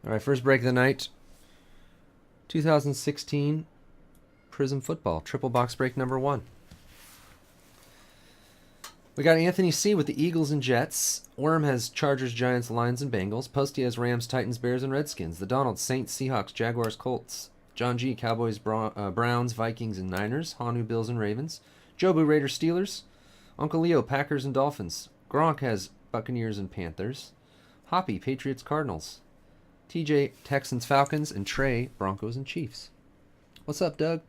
All right, first break of the night. 2016 Prizm Football, triple box break number 1. We got Anthony C. with the Eagles and Jets. Worm has Chargers, Giants, Lions, and Bengals. Posty has Rams, Titans, Bears, and Redskins. The Donald, Saints, Seahawks, Jaguars, Colts. John G. Cowboys, Browns, Vikings, and Niners. Hanu, Bills, and Ravens. Jobu, Raiders, Steelers. Uncle Leo, Packers, and Dolphins. Gronk has Buccaneers and Panthers. Hoppy, Patriots, Cardinals. TJ, Texans, Falcons. And Trey, Broncos, and Chiefs. What's up, Doug?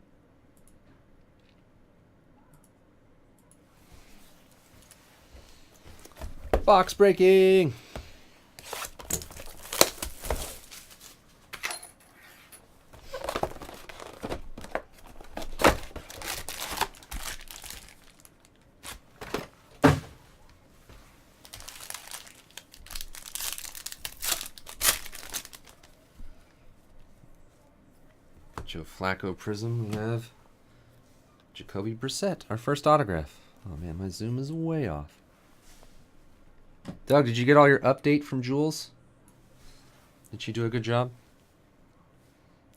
Box breaking. Joe Flacco Prizm. We have Jacoby Brissett, our first autograph. Oh man, my zoom is way off. Doug, did you get all your update from Jules? Did she do a good job?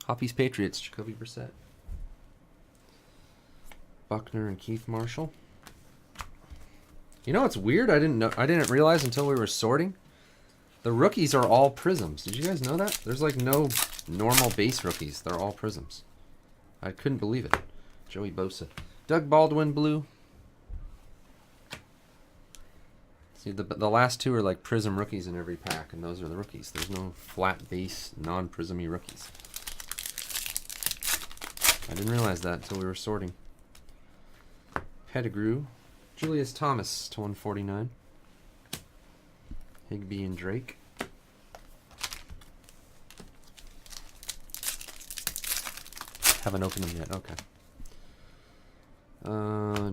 Hoppy's Patriots, Jacoby Brissett. Buckner and Keith Marshall. You know what's weird? I didn't realize until we were sorting. The rookies are all Prizms. Did you guys know that? There's like no normal base rookies. They're all Prizms. I couldn't believe it. Joey Bosa. Doug Baldwin blue. See, the last two are like Prizm rookies in every pack, and those are the rookies. There's no flat base, non-Prizm-y rookies. I didn't realize that until we were sorting. Pettigrew. Julius Thomas to 149. Higbee and Drake. Haven't opened them yet. Okay.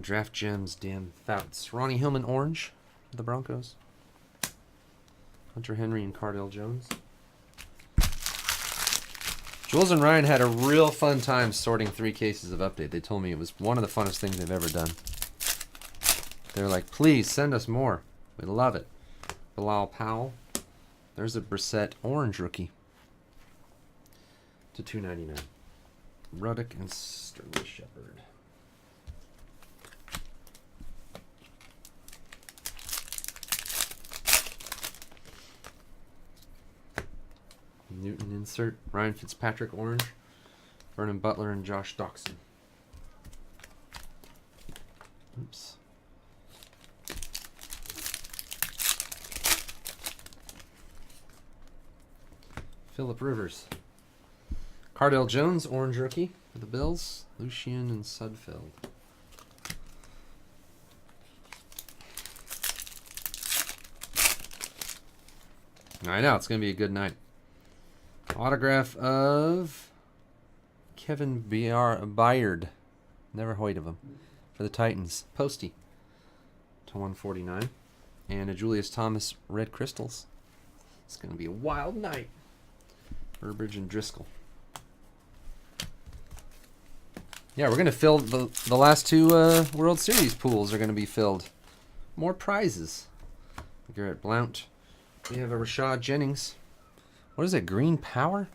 Draft Gems, Dan Fouts. Ronnie Hillman orange. The Broncos. Hunter Henry and Cardell Jones. Jules and Ryan had a real fun time sorting 3 cases of update. They told me it was one of the funnest things they've ever done. They're like, please send us more. We love it. Bilal Powell. There's a Brissett orange rookie to $2.99. Ruddock and Sterling Shepard. Newton insert. Ryan Fitzpatrick orange. Vernon Butler and Josh Doxson. Oops. Phillip Rivers. Cardell Jones orange rookie for the Bills. Lucian and Sudfeld. I know, it's going to be a good night. Autograph of Kevin Byard. Never heard of him. For the Titans. Posty to 149. And a Julius Thomas red crystals. It's going to be a wild night. Burbridge and Driscoll. Yeah, we're going to fill the last 2 World Series pools are going to be filled. More prizes. Garrett Blount. We have a Rashad Jennings. What is it? Green Power?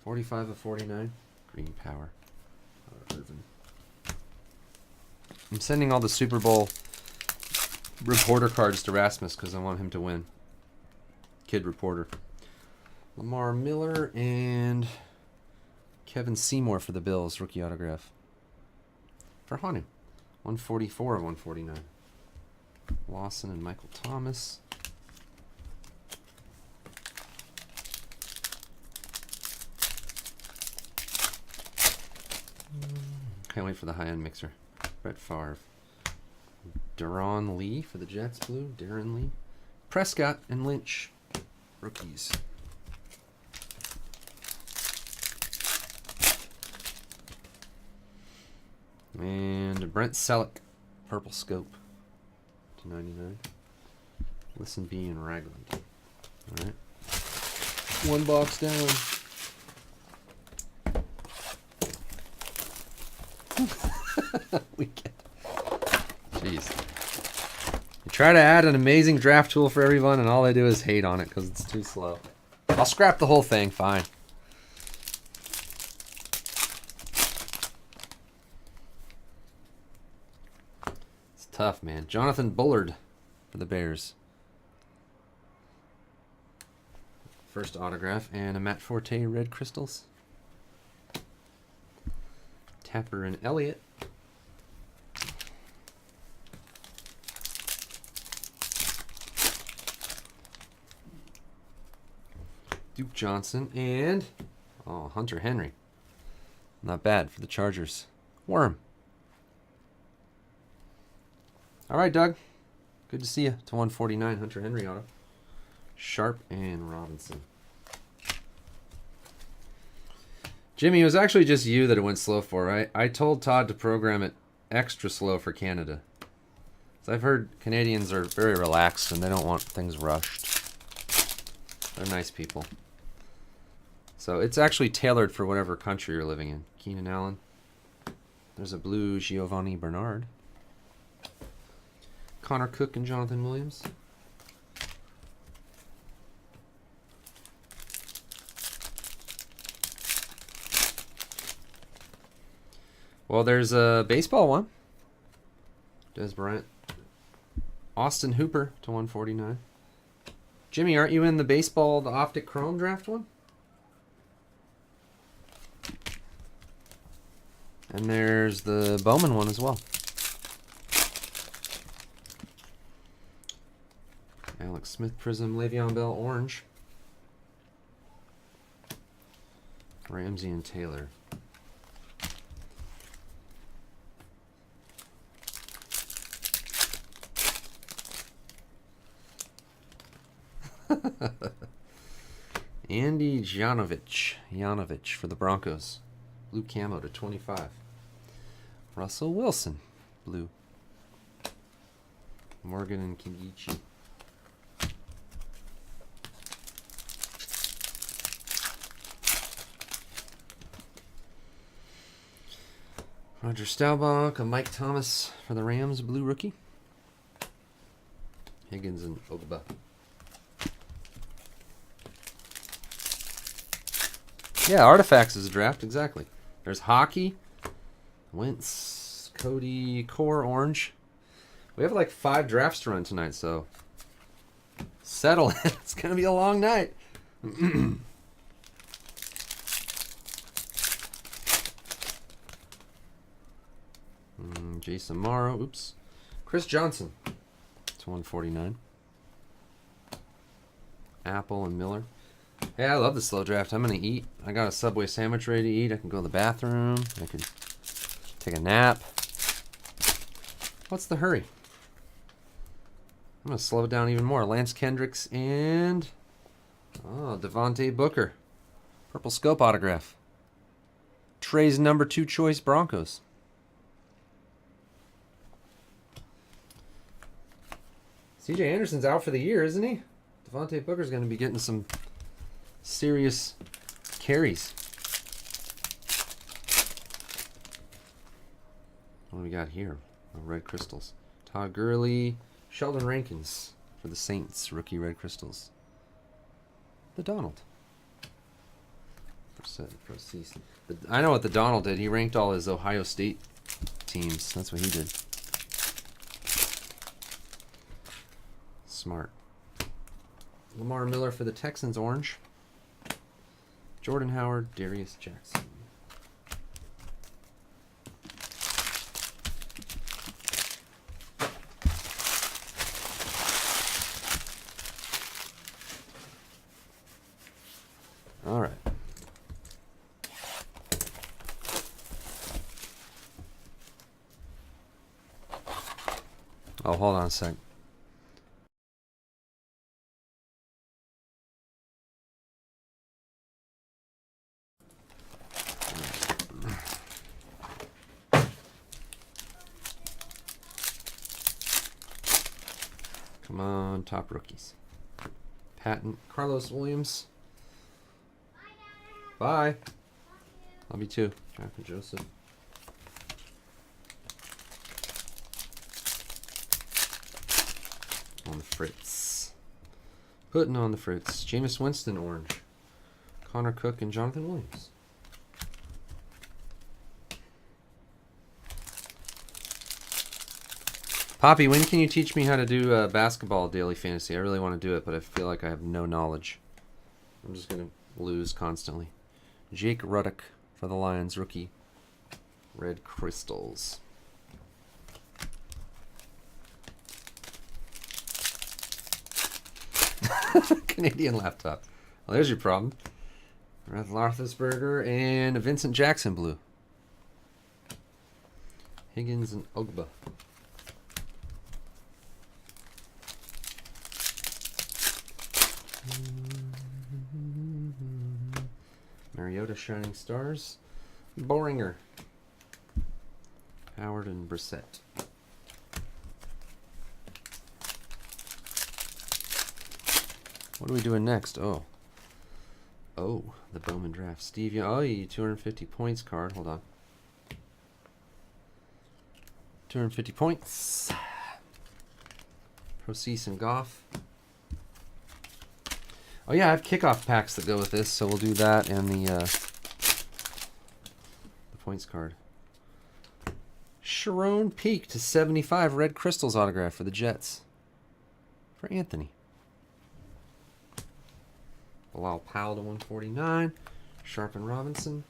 45 of 49. Green Power. Irvin. I'm sending all the Super Bowl reporter cards to Rasmus because I want him to win. Kid reporter. Lamar Miller and Kevin Seymour for the Bills. Rookie autograph. For Hanu. 144 of 149. Lawson and Michael Thomas. Can't wait for the high-end mixer. Brett Favre. Deron Lee for the Jets, blue. Darren Lee. Prescott and Lynch, rookies. And Brent Selleck, purple scope to 99. Listen B and Ragland. All right. 1 box down. Weekend. Jeez. You try to add an amazing draft tool for everyone, and all they do is hate on it because it's too slow. I'll scrap the whole thing, fine. It's tough, man. Jonathan Bullard for the Bears. First autograph, and a Matt Forte red crystals. Tapper and Elliott. Duke Johnson and Hunter Henry. Not bad for the Chargers. Worm. All right, Doug. Good to see you. To 149, Hunter Henry auto. Sharp and Robinson. Jimmy, it was actually just you that it went slow for, right? I told Todd to program it extra slow for Canada. So I've heard Canadians are very relaxed and they don't want things rushed. They're nice people. So it's actually tailored for whatever country you're living in. Keenan Allen. There's a blue Giovanni Bernard. Connor Cook and Jonathan Williams. Well, there's a baseball one. Des Bryant. Austin Hooper to 149. Jimmy, aren't you in the baseball, the Optic Chrome draft one? And there's the Bowman one as well. Alex Smith Prizm, Le'Veon Bell orange. Ramsey and Taylor. Andy Janovich for the Broncos. Blue camo to 25. Russell Wilson, blue. Morgan and Kingichi. Roger Staubach, a Mike Thomas for the Rams, blue rookie. Higgins and Ogba. Yeah, Artifacts is a draft, exactly. There's hockey. Wentz, Cody, Core, orange. We have like 5 drafts to run tonight, so settle in. It's going to be a long night. Jason Morrow, oops. Chris Johnson to 149. Apple and Miller. Hey, I love the slow draft. I'm going to eat. I got a Subway sandwich ready to eat. I can go to the bathroom. I can take a nap. What's the hurry? I'm going to slow it down even more. Lance Kendricks and Devontae Booker. Purple Scope autograph. Trey's number 2 choice Broncos. CJ Anderson's out for the year, isn't he? Devontae Booker's going to be getting some serious carries. What do we got here? Oh, red crystals. Todd Gurley, Sheldon Rankins for the Saints, rookie red crystals. The Donald. I know what the Donald did. He ranked all his Ohio State teams. That's what he did. Smart. Lamar Miller for the Texans, orange. Jordan Howard, Darius Jackson. All right. Oh, hold on a sec. Come on, top rookies. Patton, Carlos Williams. Bye. Love you too, Jack and Joseph. On the Fritz. Putting on the Fritz. Jameis Winston, orange. Connor Cook and Jonathan Williams. Poppy, when can you teach me how to do basketball daily fantasy? I really want to do it, but I feel like I have no knowledge. I'm just going to lose constantly. Jake Ruddock for the Lions, rookie. Red Crystals. Canadian laptop. Well, there's your problem. Red Roethlisberger and Vincent Jackson blue. Higgins and Ogba. Mariota Shining Stars. Boringer. Howard and Brissett. What are we doing next? Oh, the Bowman draft. Steve Young. Oh, you 250 points card. Hold on. 250 points. Proceed and Goff. Oh yeah, I have kickoff packs that go with this, so we'll do that and the points card. Sharon Peak to 75 Red Crystals autograph for the Jets. For Anthony. Bilal Powell to 149. Sharp and Robinson.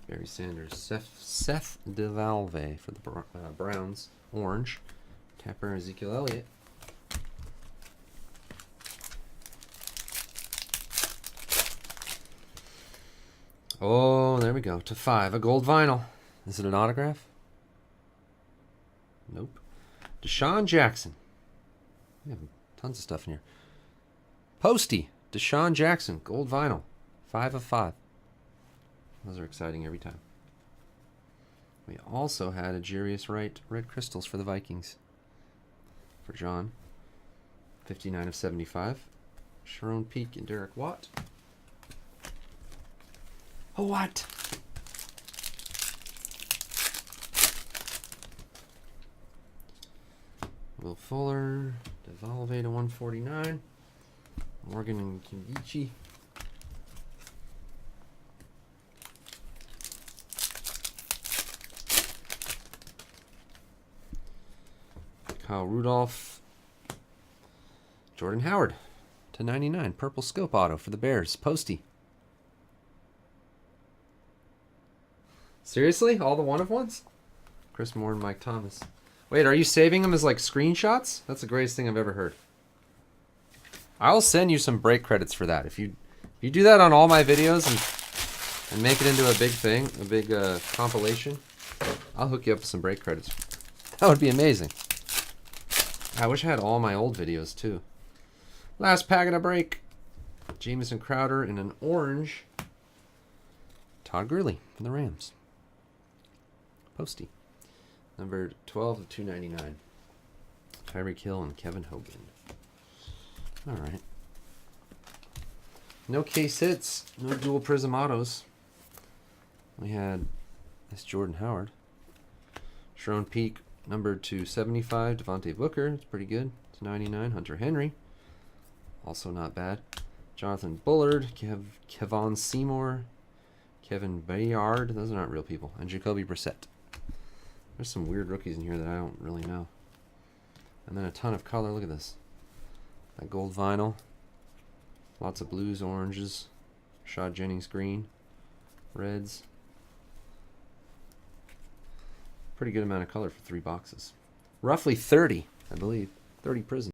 Barry Sanders. Seth DeValve for the Browns. Orange. Tapper Ezekiel Elliott. Oh, there we go. To 5. A gold vinyl. Is it an autograph? Nope. Deshaun Jackson. We have tons of stuff in here. Posty. Deshaun Jackson. Gold vinyl. 5 of 5. Those are exciting every time. We also had a Jarius Wright Red Crystals for the Vikings. For John. 59 of 75. Sharon Peak and Derek Watt. Oh, what? Will Fuller, Devalve to 149. Morgan and Kimbichi. Kyle Rudolph. Jordan Howard to 99. Purple Scope Auto for the Bears. Posty. Seriously? All the one-of-ones? Chris Moore and Mike Thomas. Wait, are you saving them as like screenshots? That's the greatest thing I've ever heard. I'll send you some break credits for that. If you do that on all my videos and make it into a big thing, a big compilation, I'll hook you up with some break credits. That would be amazing. I wish I had all my old videos too. Last packet of break. Jamison Crowder in an orange. Todd Gurley for the Rams. Posty. Number 12 of 299. Tyreek Hill and Kevin Hogan. All right. No case hits. No dual Prizm autos. We had this Jordan Howard. Sharon Peak, number 275. Devontae Booker. It's pretty good. It's 99. Hunter Henry. Also not bad. Jonathan Bullard. Kevon Seymour. Kevin Bayard. Those are not real people. And Jacoby Brissett. There's some weird rookies in here that I don't really know. And then a ton of color. Look at this. That gold vinyl. Lots of blues, oranges. Rashad Jennings green. Reds. Pretty good amount of color for 3 boxes. Roughly 30, I believe. 30 Prizm.